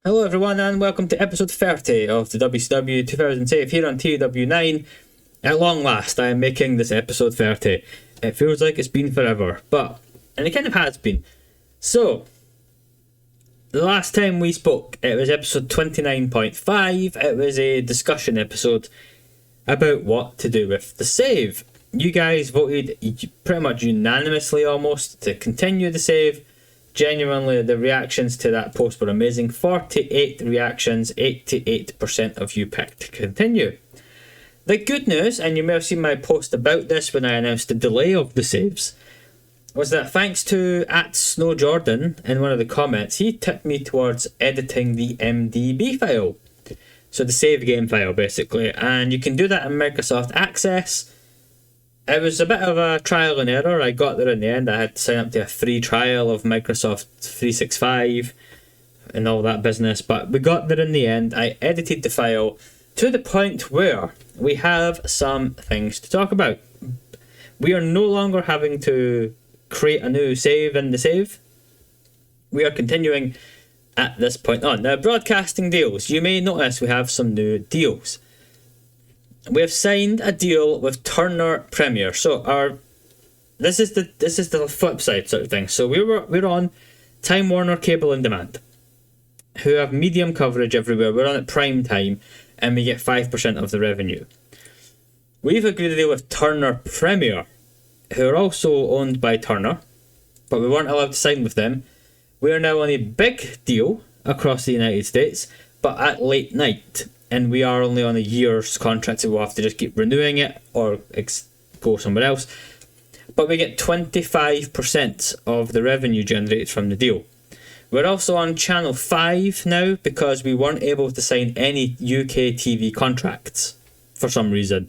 Hello everyone and welcome to episode 30 of the WCW 2000 save here on TEW9. At long last I am making this episode 30. It feels like it's been forever, and it kind of has been. So, the last time we spoke, it was episode 29.5. It was a discussion episode about what to do with the save. You guys voted pretty much unanimously almost to continue the save. Genuinely, the reactions to that post were amazing. 48 reactions, 88% of you picked to continue. The good news, and you may have seen my post about this when I announced the delay of the saves, was that thanks to @SnowJordan in one of the comments, he tipped me towards editing the MDB file. So the save game file, basically. And you can do that in Microsoft Access. It was a bit of a trial and error. I got there in the end. I had to sign up to a free trial of Microsoft 365 and all that business. But we got there in the end. I edited the file to the point where we have some things to talk about. We are no longer having to create a new save in the save. We are continuing at this point on. Now, broadcasting deals. You may notice we have some new deals. We have signed a deal with Turner Premier. So this is the flip side sort of thing. So we're on Time Warner Cable on Demand, who have medium coverage everywhere. We're on at prime time, and we get 5% of the revenue. We've agreed a deal with Turner Premier, who are also owned by Turner, but we weren't allowed to sign with them. We are now on a big deal across the United States, but at late night. And we are only on a year's contract, so we'll have to just keep renewing it or go somewhere else. But we get 25% of the revenue generated from the deal. We're also on Channel 5 now because we weren't able to sign any UK TV contracts for some reason.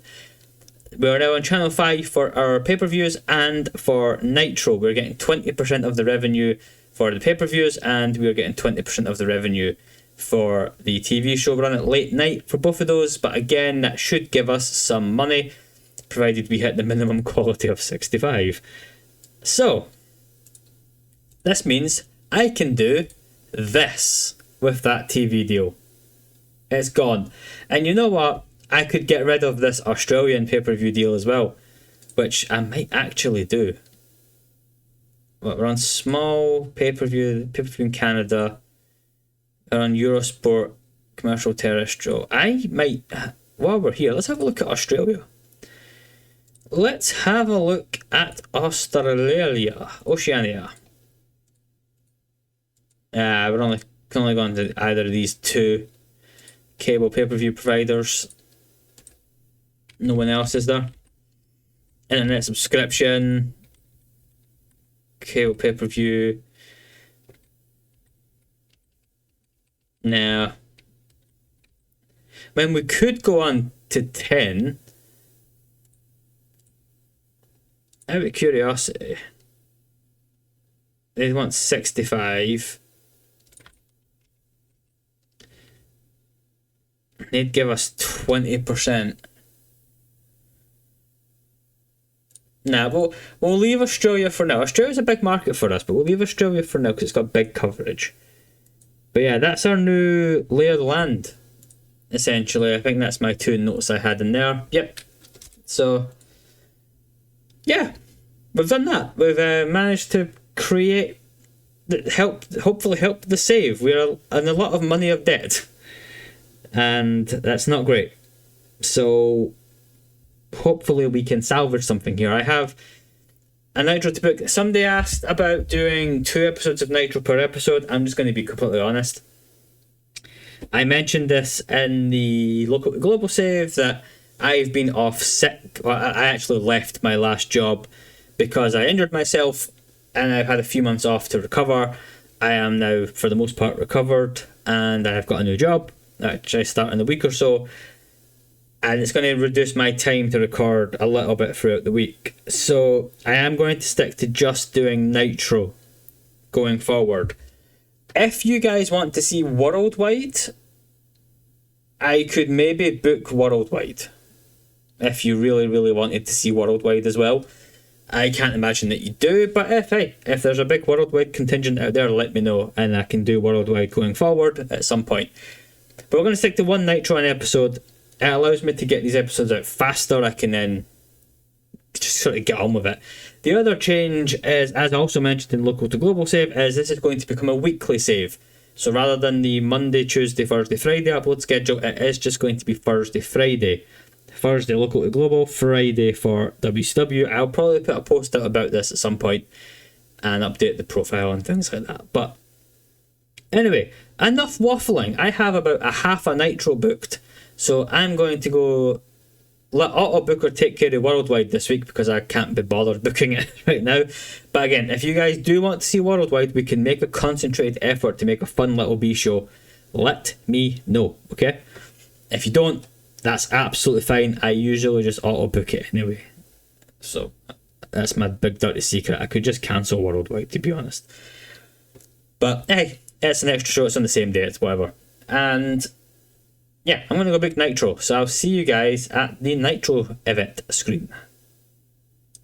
We're now on Channel 5 for our pay-per-views and for Nitro. We're getting 20% of the revenue for the pay-per-views and we're getting 20% of the revenue for the TV show. We're on at late night for both of those, but again, that should give us some money, provided we hit the minimum quality of 65. So, this means I can do this with that TV deal. It's gone. And you know what? I could get rid of this Australian pay-per-view deal as well, which I might actually do. Well, we're on small pay-per-view in Canada. On Eurosport commercial terrestrial. I might, while we're here, let's have a look at Australia. Let's have a look at Australia, Oceania. We're only going to either of these two cable pay-per-view providers. No one else is there. Internet subscription, cable pay-per-view. Now, when we could go on to 10, out of curiosity, they want 65. They'd give us 20%. Nah, we'll leave Australia for now. Australia's a big market for us, but we'll leave Australia for now because it's got big coverage. But yeah, that's our new lay of the land, essentially. I think that's my two notes I had in there. Yep. So, yeah, we've done that. We've managed to hopefully help the save. We're in a lot of money of debt, and that's not great. So, hopefully we can salvage something here. I have a Nitro to book. Somebody asked about doing 2 episodes of Nitro per episode. I'm just going to be completely honest. I mentioned this in the local global save that I've been off sick. Well, I actually left my last job because I injured myself and I've had a few months off to recover. I am now, for the most part, recovered and I've got a new job, which I start in a week or so. And it's going to reduce my time to record a little bit throughout the week. So I am going to stick to just doing Nitro going forward. If you guys want to see Worldwide, I could maybe book Worldwide. If you really, really wanted to see Worldwide as well. I can't imagine that you do, but if there's a big worldwide contingent out there, let me know, and I can do worldwide going forward at some point. But we're going to stick to one Nitro an episode. It allows me to get these episodes out faster. I can then just sort of get on with it. The other change is, as I also mentioned in local to global save, is this is going to become a weekly save. So rather than the Monday, Tuesday, Thursday, Friday upload schedule, it is just going to be Thursday, Friday. Thursday local to global, Friday for WCW. I'll probably put a post out about this at some point and update the profile and things like that. But anyway, enough waffling. I have about a half a Nitro booked, so I'm going to go let Auto Booker take care of Worldwide this week because I can't be bothered booking it right now. But again, if you guys do want to see Worldwide, we can make a concentrated effort to make a fun little B show. Let me know, okay? If you don't, that's absolutely fine. I usually just auto book it anyway. So that's my big dirty secret. I could just cancel Worldwide, to be honest. But hey, it's an extra show. It's on the same day. It's whatever. And yeah, I'm going to go book Nitro. So I'll see you guys at the Nitro event screen.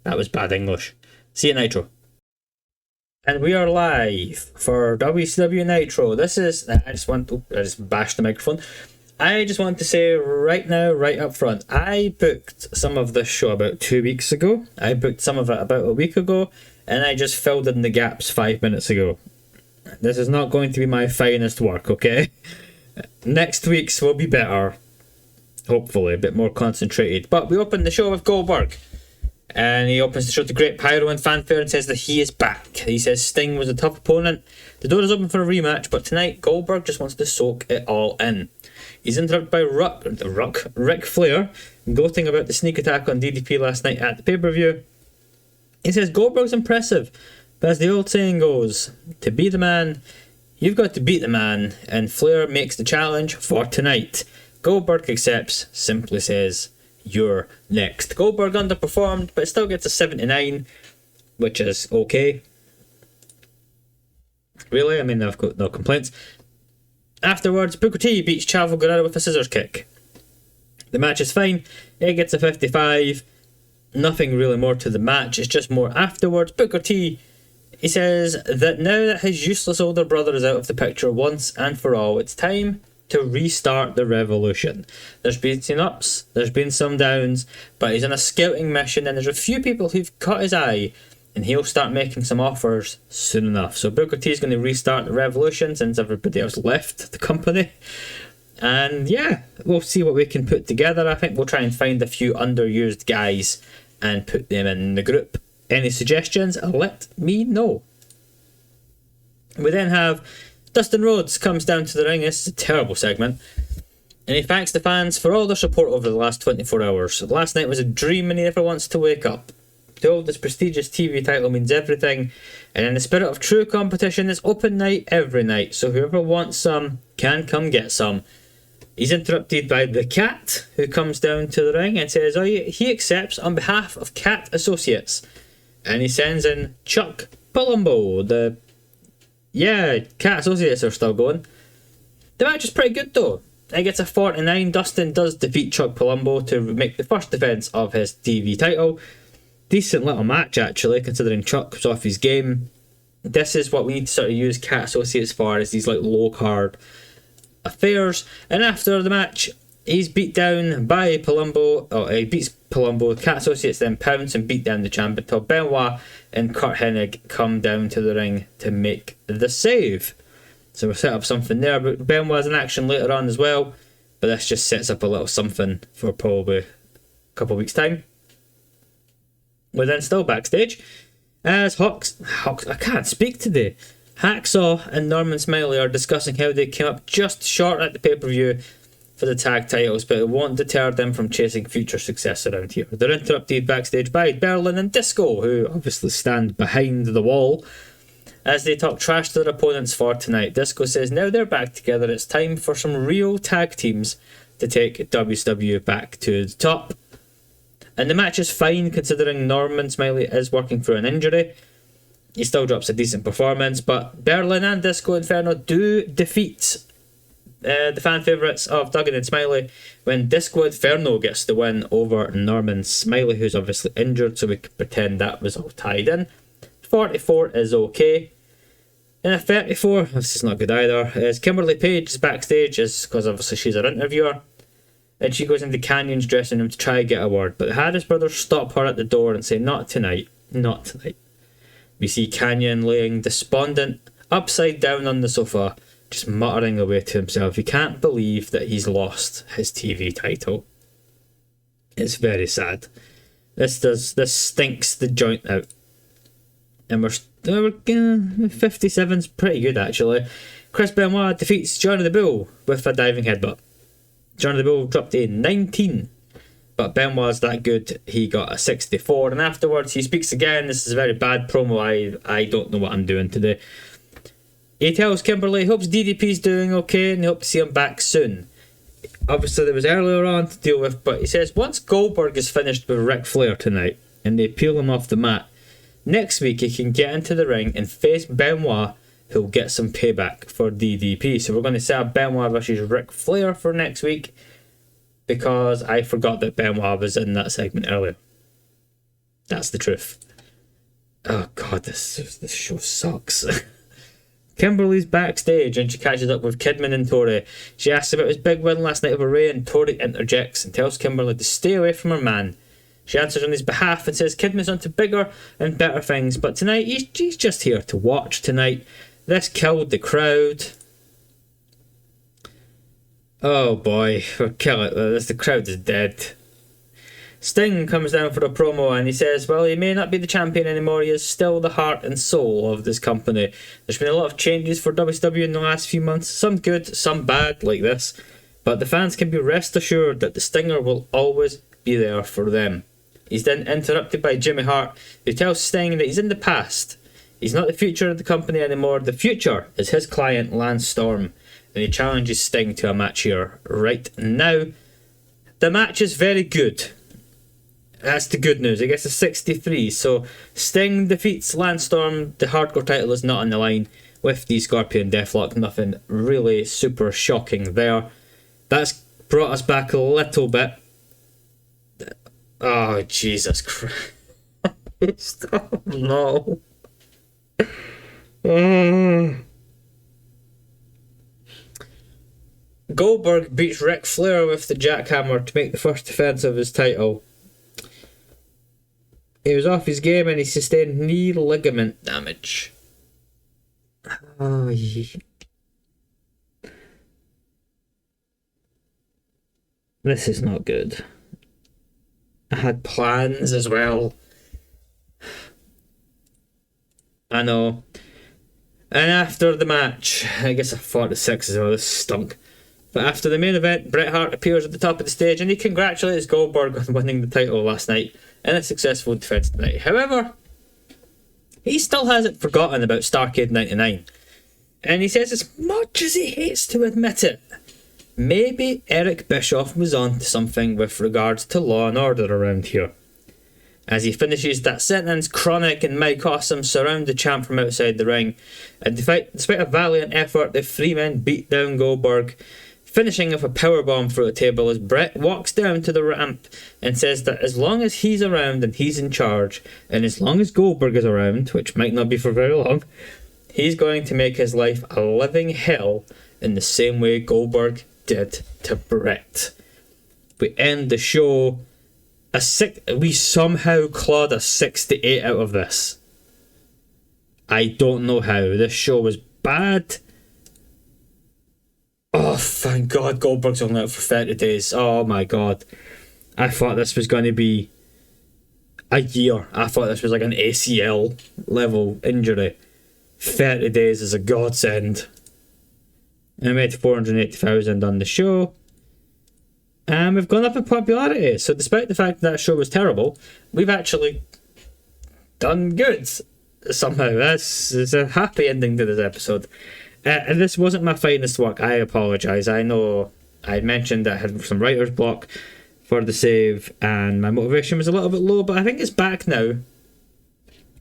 That was bad English. See you at Nitro. And we are live for WCW Nitro. This is... I just bashed the microphone. I just want to say right now, right up front, I booked some of this show about 2 weeks ago. I booked some of it about a week ago, and I just filled in the gaps 5 minutes ago. This is not going to be my finest work, okay? Next week's will be better. Hopefully, a bit more concentrated. But we opened the show with Goldberg. And he opens the show to great pyro and fanfare and says that he is back. He says Sting was a tough opponent. The door is open for a rematch, but tonight Goldberg just wants to soak it all in. He's interrupted by Ric Flair, gloating about the sneak attack on DDP last night at the pay-per-view. He says Goldberg's impressive, but as the old saying goes, to be the man, you've got to beat the man, and Flair makes the challenge for tonight. Goldberg accepts, simply says, you're next. Goldberg underperformed, but still gets a 79, which is okay. Really, I mean, I've got no complaints. Afterwards, Booker T beats Chavo Guerrero with a scissors kick. The match is fine. It gets a 55. Nothing really more to the match. It's just more afterwards. Booker T, he says that now that his useless older brother is out of the picture once and for all, it's time to restart the revolution. There's been some ups, there's been some downs, but he's on a scouting mission and there's a few people who've caught his eye and he'll start making some offers soon enough. So Booker T is going to restart the revolution since everybody else left the company. And yeah, we'll see what we can put together. I think we'll try and find a few underused guys and put them in the group. Any suggestions? Let me know. We then have Dustin Rhodes comes down to the ring. This is a terrible segment. And he thanks the fans for all their support over the last 24 hours. Last night was a dream and he never wants to wake up. To hold this prestigious TV title means everything. And in the spirit of true competition, it's open night every night. So whoever wants some can come get some. He's interrupted by the Cat, who comes down to the ring and says he accepts on behalf of Cat Associates. And he sends in Chuck Palumbo. Cat Associates are still going. The match is pretty good though. It gets a 49. Dustin does defeat Chuck Palumbo to make the first defence of his TV title. Decent little match actually, considering Chuck was off his game. This is what we need to sort of use Cat Associates for, is these like low card affairs. And after the match, he's beat down by Palumbo. He beats Palumbo. Cat Associates then pounce and beat down the champ until Benoit and Kurt Hennig come down to the ring to make the save. So we'll set up something there. But Benoit's in action later on as well. But this just sets up a little something for probably a couple of weeks' time. We're then still backstage as Hawks, I can't speak today. Hacksaw and Norman Smiley are discussing how they came up just short at the pay-per-view for the tag titles, but it won't deter them from chasing future success around here. They're interrupted backstage by Berlin and Disco, who obviously stand behind the wall, as they talk trash to their opponents for tonight. Disco says now they're back together, it's time for some real tag teams to take WCW back to the top. And the match is fine considering Norman Smiley is working through an injury. He still drops a decent performance, but Berlin and Disco Inferno do defeat the fan favourites of Duggan and Smiley when Disco Inferno gets the win over Norman Smiley, who's obviously injured, so we can pretend that was all tied in. 44 is okay. And at 34, this is not good either, is Kimberly Page is backstage, because obviously she's our interviewer, and she goes into Canyon's dressing room to try and get a word, but the Harris brothers stop her at the door and say, not tonight, not tonight. We see Canyon laying despondent, upside down on the sofa, just muttering away to himself. He can't believe that he's lost his TV title. It's very sad. This stinks the joint out. And we're 57's pretty good actually. Chris Benoit defeats Johnny the Bull with a diving headbutt. Johnny the Bull dropped a 19, but Benoit's that good, he got a 64, and afterwards he speaks again. This is a very bad promo. I don't know what I'm doing today. He tells Kimberly he hopes DDP's doing okay and he hopes to see him back soon. Obviously there was earlier on to deal with, but he says once Goldberg is finished with Ric Flair tonight and they peel him off the mat, next week he can get into the ring and face Benoit, who'll get some payback for DDP. So we're going to set up Benoit versus Ric Flair for next week, because I forgot that Benoit was in that segment earlier. That's the truth. Oh god, this show sucks. Kimberly's backstage and she catches up with Kidman and Tori. She asks about his big win last night over Ray, and Tori interjects and tells Kimberly to stay away from her man. She answers on his behalf and says Kidman's on to bigger and better things, but tonight he's just here to watch tonight. This killed the crowd. Oh boy, we're killing this. The crowd is dead. Sting comes down for a promo and he says, well, he may not be the champion anymore, he is still the heart and soul of this company. There's been a lot of changes for WCW in the last few months, some good, some bad, like this, but the fans can be rest assured that the Stinger will always be there for them. He's then interrupted by Jimmy Hart, who tells Sting that he's in the past. He's not the future of the company anymore, the future is his client Lance Storm, and he challenges Sting to a match here right now. The match is very good. That's the good news. I guess it's 63. So Sting defeats Lance Storm. The hardcore title is not on the line with the Scorpion Deathlock. Nothing really super shocking there. That's brought us back a little bit. Oh, Jesus Christ. Oh, no. Goldberg beats Ric Flair with the jackhammer to make the first defense of his title. He was off his game and he sustained knee ligament damage. Oh, yeah. This is not good. I had plans as well. I know. And after the match, I guess I thought the 6 as well, this stunk. But after the main event, Bret Hart appears at the top of the stage and he congratulates Goldberg on winning the title last night in a successful defense tonight. However, he still hasn't forgotten about Starrcade 99. And he says as much as he hates to admit it, maybe Eric Bischoff was on to something with regards to law and order around here. As he finishes that sentence, Chronic and Mike Awesome surround the champ from outside the ring, and despite a valiant effort, the three men beat down Goldberg, finishing with a powerbomb through a table as Bret walks down to the ramp and says that as long as he's around and he's in charge, and as long as Goldberg is around, which might not be for very long, he's going to make his life a living hell in the same way Goldberg did to Bret. We end the show. We somehow clawed a 68 out of this. I don't know how. This show was bad. Oh, thank God Goldberg's only out for 30 days. Oh my God. I thought this was going to be a year. I thought this was like an ACL level injury. 30 days is a godsend. And we made 480,000 on the show. And we've gone up in popularity. So despite the fact that show was terrible, we've actually done good somehow. That's a happy ending to this episode. And this wasn't my finest work. I apologise. I know I mentioned that I had some writer's block for the save and my motivation was a little bit low, but I think it's back now.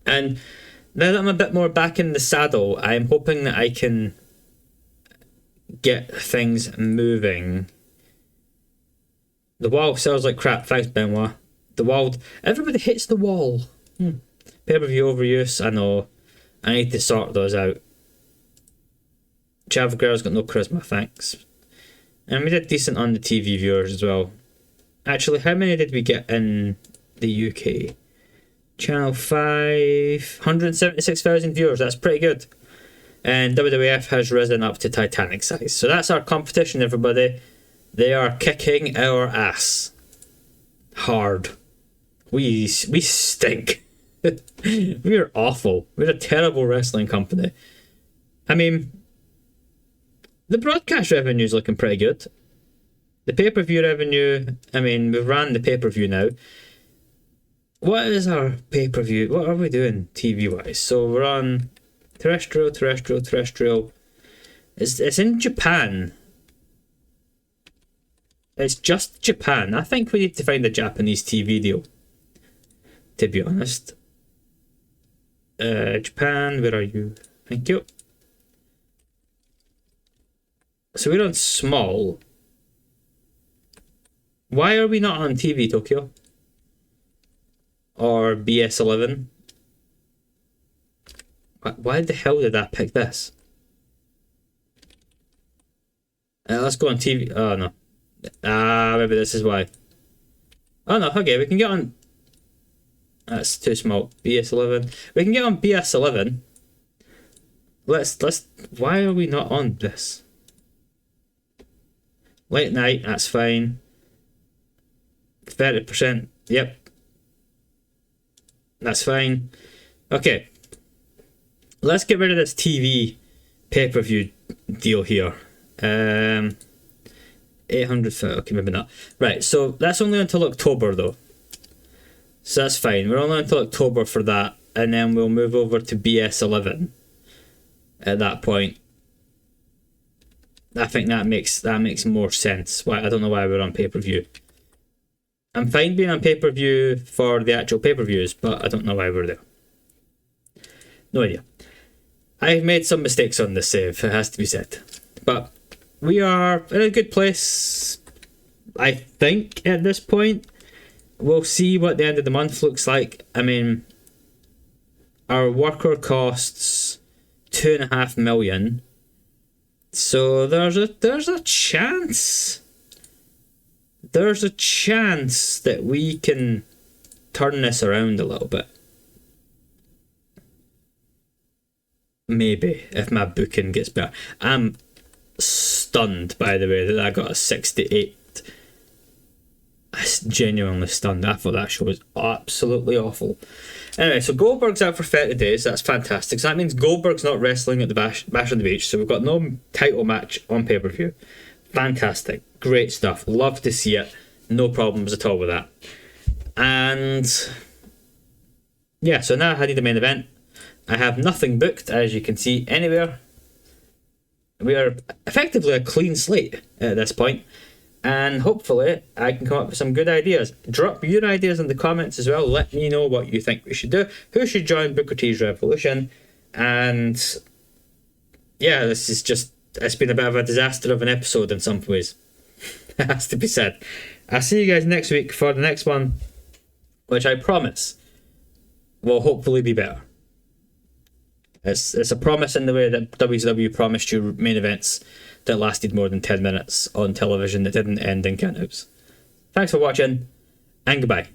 And now that I'm a bit more back in the saddle, I'm hoping that I can get things moving. The wall sells like crap. Thanks, Benoit. The wall. Everybody hits the wall. Pay-per-view overuse. I know. I need to sort those out. Java Girl's got no charisma, thanks. And we did decent on the TV viewers as well. Actually, how many did we get in the UK? Channel 5, 176,000 viewers. That's pretty good. And WWF has risen up to Titanic size. So that's our competition, everybody. They are kicking our ass. Hard. We stink. We're awful. We're a terrible wrestling company. I mean, the broadcast revenue is looking pretty good. The pay-per-view revenue, I mean, we've ran the pay-per-view now. What is our pay-per-view? What are we doing TV-wise? So we're on terrestrial. It's in Japan. It's just Japan. I think we need to find a Japanese TV deal, to be honest. Japan, where are you? Thank you. So we're on small. Why are we not on TV, Tokyo? Or BS11? Why the hell did I pick this? Let's go on TV. Oh, no. Maybe this is why. Oh, no. Okay, we can get on... That's too small. BS11. We can get on BS11. Let's... Why are we not on this? Late night, that's fine. 30%. Yep. That's fine. Okay. Let's get rid of this TV pay-per-view deal here. 800. Okay, maybe not. Right, so that's only until October though. So that's fine. We're only until October for that, and then we'll move over to BS11 at that point. I think that makes more sense. Why I don't know why we're on pay-per-view. I'm fine being on pay-per-view for the actual pay-per-views, but I don't know why we're there. No idea. I've made some mistakes on this save, it has to be said. But we are in a good place, I think, at this point. We'll see what the end of the month looks like. I mean, our worker costs 2.5 million. So there's a chance. There's a chance that we can turn this around a little bit. Maybe, if my booking gets better. I'm stunned, by the way, that I got a 68. I'm genuinely stunned. I thought that show was absolutely awful. Anyway, so Goldberg's out for 30 days. That's fantastic. So that means Goldberg's not wrestling at the Bash on the Beach. So we've got no title match on pay-per-view. Fantastic. Great stuff. Love to see it. No problems at all with that. And yeah, so now I need the main event. I have nothing booked, as you can see, anywhere. We are effectively a clean slate at this point. And hopefully I can come up with some good ideas. Drop your ideas in the comments as well. Let me know what you think we should do. Who should join Booker T's Revolution? And yeah, this is just... It's been a bit of a disaster of an episode in some ways. It has to be said. I'll see you guys next week for the next one, which I promise will hopefully be better. It's a promise in the way that WCW promised you main events that lasted more than 10 minutes on television that didn't end in countouts. Thanks for watching, and goodbye.